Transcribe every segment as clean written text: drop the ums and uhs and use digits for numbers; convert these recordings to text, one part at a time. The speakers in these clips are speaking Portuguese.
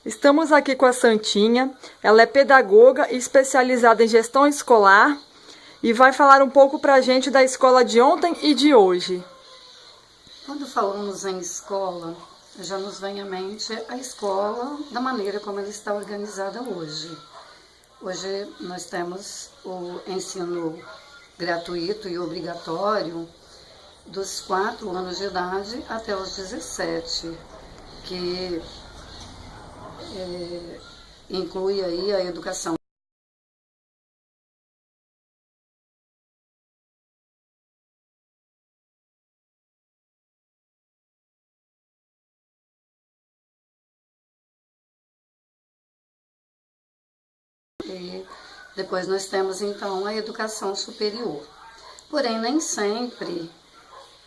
Estamos aqui com a Santinha. Ela é pedagoga e especializada em gestão escolar e vai falar um pouco para a gente da escola de ontem e de hoje. Quando falamos em escola, já nos vem à mente a escola da maneira como ela está organizada hoje. Hoje nós temos o ensino gratuito e obrigatório dos 4 anos de idade até os 17, que inclui aí a educação. E depois nós temos então a educação superior. Porém, nem sempre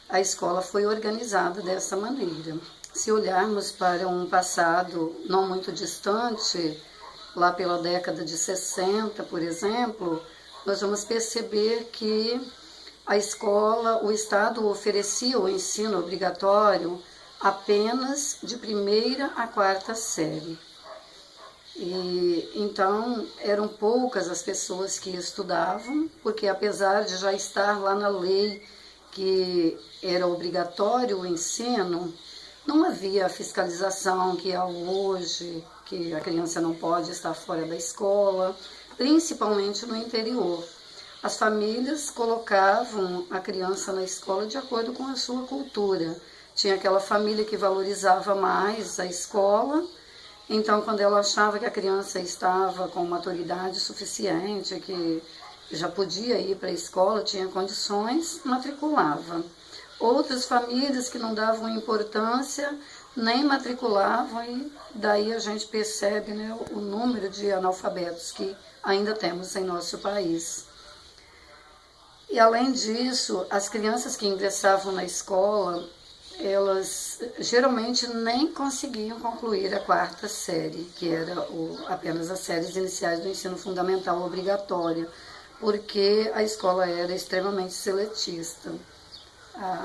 a escola foi organizada dessa maneira. Se olharmos para um passado não muito distante, lá pela década de 60, por exemplo, nós vamos perceber que a escola, o Estado oferecia o ensino obrigatório apenas de 1ª a 4ª série. E então eram poucas as pessoas que estudavam, porque apesar de já estar lá na lei que era obrigatório o ensino, não havia a fiscalização que há hoje, que a criança não pode estar fora da escola, principalmente no interior. As famílias colocavam a criança na escola de acordo com a sua cultura. Tinha aquela família que valorizava mais a escola, então quando ela achava que a criança estava com maturidade suficiente, que já podia ir para a escola, tinha condições, matriculava. Outras famílias que não davam importância, nem matriculavam, e daí a gente percebe, né, o número de analfabetos que ainda temos em nosso país. E além disso, as crianças que ingressavam na escola, elas geralmente nem conseguiam concluir a 4ª série, que era apenas as séries iniciais do ensino fundamental obrigatório, porque a escola era extremamente seletista.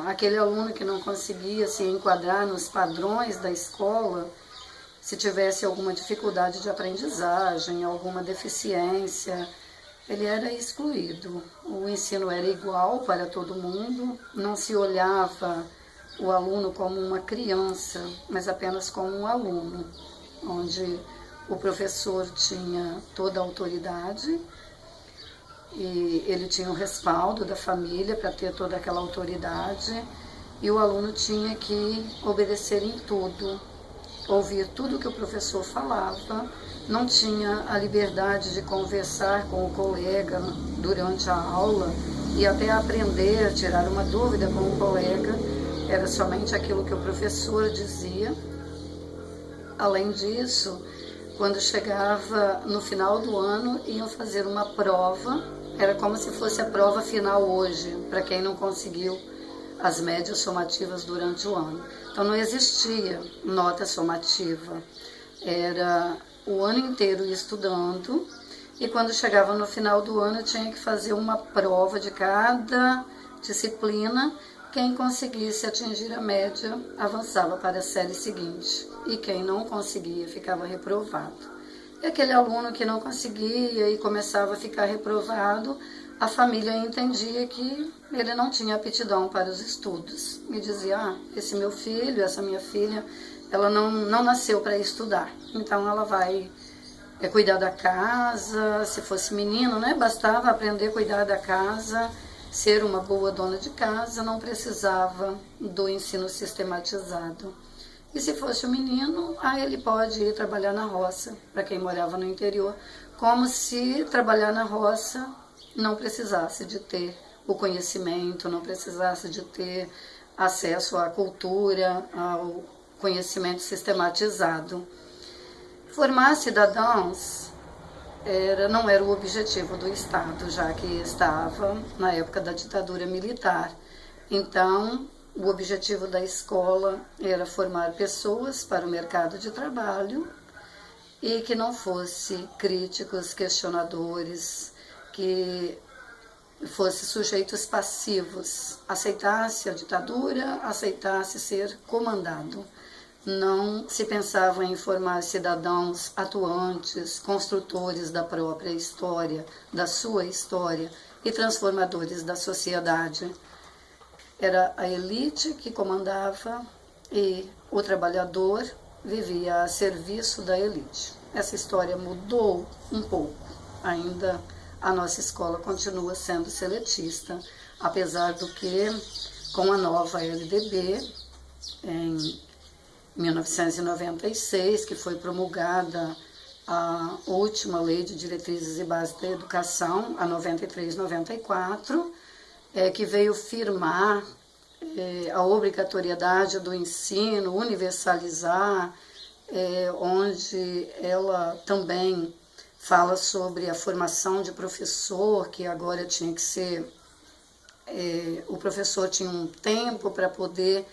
Aquele aluno que não conseguia se enquadrar nos padrões da escola, se tivesse alguma dificuldade de aprendizagem, alguma deficiência, ele era excluído. O ensino era igual para todo mundo, não se olhava o aluno como uma criança, mas apenas como um aluno, onde o professor tinha toda a autoridade e ele tinha o respaldo da família para ter toda aquela autoridade, e o aluno tinha que obedecer em tudo, ouvir tudo que o professor falava, não tinha a liberdade de conversar com o colega durante a aula e até aprender, tirar uma dúvida com o colega, era somente aquilo que o professor dizia. Além disso, quando chegava no final do ano, iam fazer uma prova, era como se fosse a prova final hoje, para quem não conseguiu as médias somativas durante o ano. Então não existia nota somativa, era o ano inteiro estudando, e quando chegava no final do ano tinha que fazer uma prova de cada disciplina. Quem conseguisse atingir a média avançava para a série seguinte, e quem não conseguia ficava reprovado. E aquele aluno que não conseguia e começava a ficar reprovado, a família entendia que ele não tinha aptidão para os estudos. E dizia, esse meu filho, essa minha filha, ela não nasceu para estudar, então ela vai cuidar da casa. Se fosse menino, né, bastava aprender a cuidar da casa, ser uma boa dona de casa, não precisava do ensino sistematizado. E se fosse um menino, ele pode ir trabalhar na roça, para quem morava no interior, como se trabalhar na roça não precisasse de ter o conhecimento, não precisasse de ter acesso à cultura, ao conhecimento sistematizado. Formar cidadãos não era o objetivo do Estado, já que estava na época da ditadura militar. Então, o objetivo da escola era formar pessoas para o mercado de trabalho e que não fossem críticos, questionadores, que fossem sujeitos passivos, aceitasse a ditadura, aceitasse ser comandado. não se pensava em formar cidadãos atuantes, construtores da própria história, da sua história e transformadores da sociedade. Era a elite que comandava e o trabalhador vivia a serviço da elite. Essa história mudou um pouco. Ainda a nossa escola continua sendo seletista, apesar do que, com a nova LDB, em 1996, que foi promulgada a última Lei de Diretrizes e Bases da Educação, a 93/94, que veio firmar a obrigatoriedade do ensino, universalizar, onde ela também fala sobre a formação de professor, que agora tinha que ser, o professor tinha um tempo para poder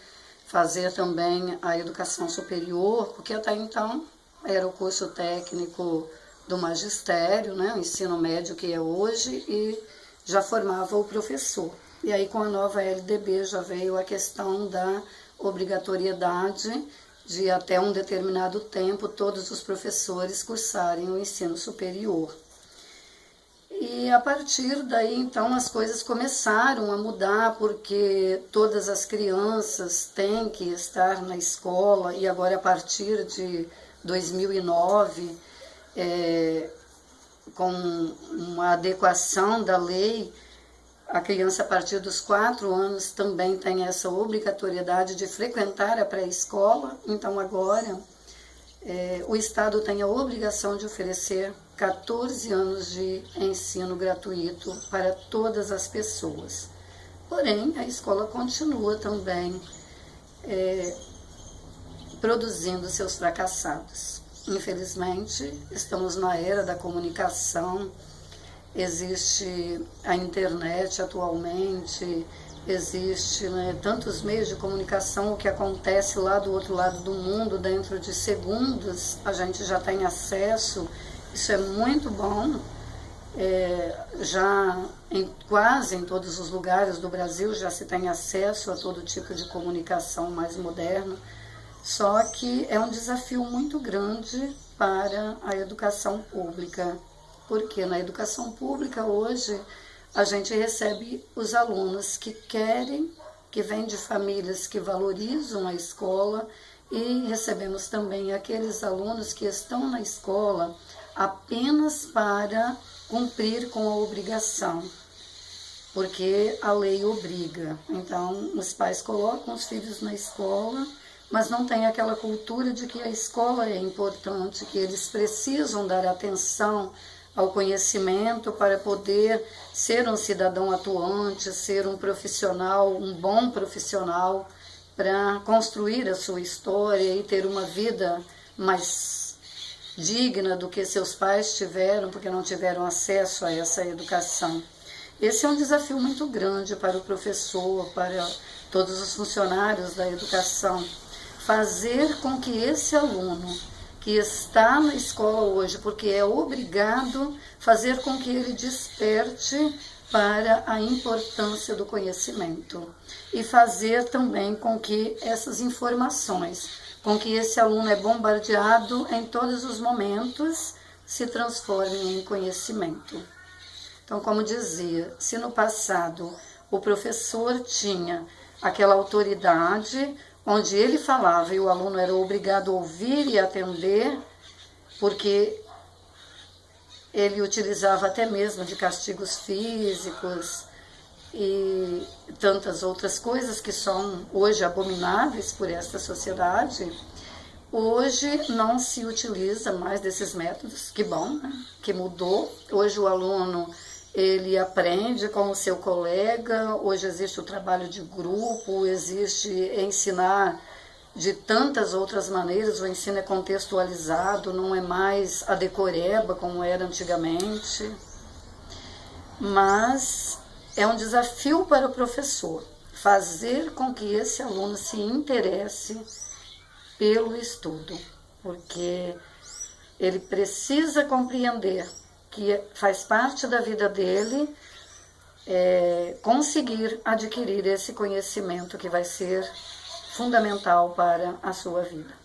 fazer também a educação superior, porque até então era o curso técnico do magistério, né, o ensino médio que é hoje, e já formava o professor. E aí com a nova LDB já veio a questão da obrigatoriedade de até um determinado tempo todos os professores cursarem o ensino superior. E a partir daí, então, as coisas começaram a mudar, porque todas as crianças têm que estar na escola, e agora a partir de 2009, com uma adequação da lei, a criança a partir dos 4 anos também tem essa obrigatoriedade de frequentar a pré-escola. Então agora o Estado tem a obrigação de oferecer 14 anos de ensino gratuito para todas as pessoas. Porém, a escola continua também produzindo seus fracassados. Infelizmente, estamos na era da comunicação, existe a internet atualmente, existe, né, tantos meios de comunicação, o que acontece lá do outro lado do mundo, dentro de segundos, a gente já tem acesso. Isso é muito bom, já quase em todos os lugares do Brasil já se tem acesso a todo tipo de comunicação mais moderna, só que é um desafio muito grande para a educação pública, porque na educação pública hoje a gente recebe os alunos que querem, que vêm de famílias que valorizam a escola, e recebemos também aqueles alunos que estão na escola apenas para cumprir com a obrigação, porque a lei obriga. Então, os pais colocam os filhos na escola, mas não tem aquela cultura de que a escola é importante, que eles precisam dar atenção ao conhecimento para poder ser um cidadão atuante, ser um profissional, um bom profissional, para construir a sua história e ter uma vida mais digna do que seus pais tiveram, porque não tiveram acesso a essa educação. Esse é um desafio muito grande para o professor, para todos os funcionários da educação, fazer com que esse aluno que está na escola hoje, porque é obrigado, fazer com que ele desperte para a importância do conhecimento e fazer também com que essas informações, com que esse aluno é bombardeado em todos os momentos, se transformem em conhecimento. Então, como dizia, se no passado o professor tinha aquela autoridade, onde ele falava e o aluno era obrigado a ouvir e atender, porque ele utilizava até mesmo de castigos físicos e tantas outras coisas que são hoje abomináveis por esta sociedade. Hoje não se utiliza mais desses métodos, que bom, né? Que mudou. Hoje o aluno ele aprende com o seu colega, hoje existe o trabalho de grupo, existe ensinar de tantas outras maneiras, o ensino é contextualizado, não é mais a decoreba como era antigamente, mas é um desafio para o professor fazer com que esse aluno se interesse pelo estudo, porque ele precisa compreender que faz parte da vida dele conseguir adquirir esse conhecimento que vai ser fundamental para a sua vida.